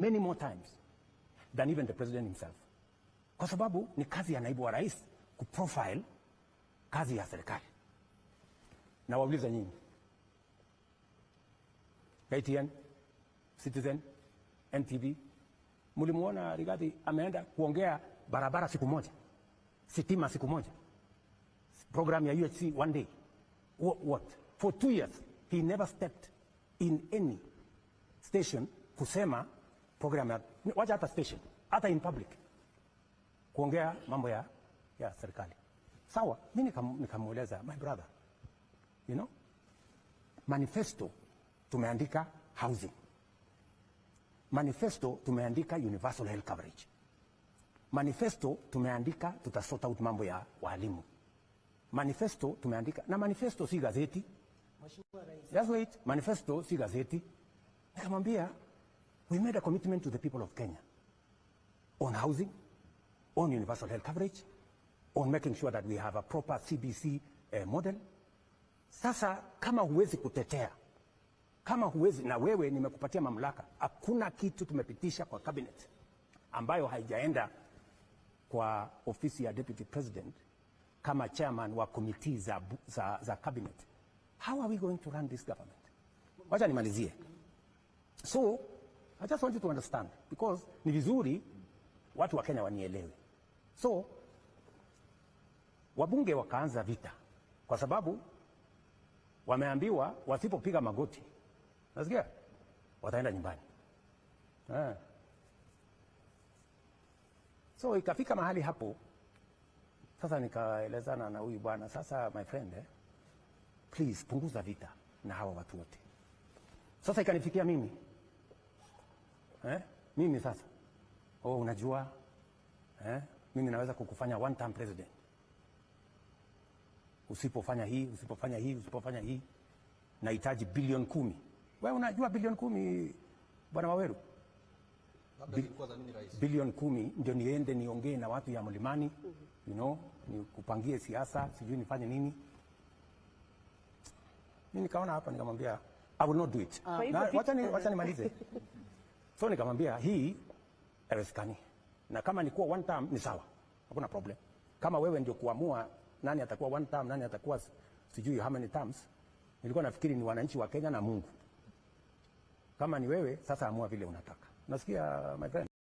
many more times than even the president himself, kwa sababu ni kazi ya naibu wa rais kuprofile kazi ya serikali. Na wauliza nyinyi, KTN, Citizen, NTV, mulimuona Rigathi ameenda kuongea barabara siku moja, sitima siku moja, program ya UHC one day? What? For 2 years he never stepped in any station kusema program ya, wacha hata station, hata in public kuongea mambo ya serikali. Sawa, mimi nikamueleza, my brother, you know, manifesto tumeandika housing, manifesto tumeandika universal health coverage, manifesto tumeandika tutasort out mambo ya walimu, manifesto tumeandika, na manifesto si gazeti. Just wait, manifesto si gazeti. Nikamwambia, we made a commitment to the people of Kenya on housing, on universal health coverage, on making sure that we have a proper CBC model. Sasa kama huwezi kutetea, kama huwezi, na wewe nimekupatia mamlaka, hakuna kitu tumepitisha kwa cabinet ambayo haijaenda kwa ofisi ya deputy president kama chairman wa committee za cabinet. How are we going to run this government? Wacha nimalizie. So I just want you to understand, because ni vizuri watu wa Kenya wanielewe. So wabunge wakaanza vita kwa sababu wameambiwa wasipopiga magoti, nasikia, wataenda nyumbani. So ikafika mahali hapo sasa nikaelezana na huyu bwana, sasa my friend, please punguza vita na hawa watu wote. Sasa ikanifikia mimi, mimi sasa, unajua, mimi naweza kukufanya one term president usipofanya hii, usipofanya hii, usipofanya hii, nahitaji bilioni 10. Wewe unajua bilioni 10 bwana Waweru? Bilioni 10 ndio niende niongee na watu ya Mlimani, you know, nikupangie siasa, sijui nifanye nini. Mimi nikaona hapa, nikamwambia I will not do it. Wacha nimalize. So nikamwambia hii haiwezekani. Na kama nikuwa one term ni sawa, hakuna problem. Kama wewe ndio kuamua nani atakuwa one term, nani atakuwa sijui how many terms, nilikuwa nafikiri ni wananchi wa Kenya na Mungu. Kama ni wewe, sasa amua vile unataka. Nasikia my friend.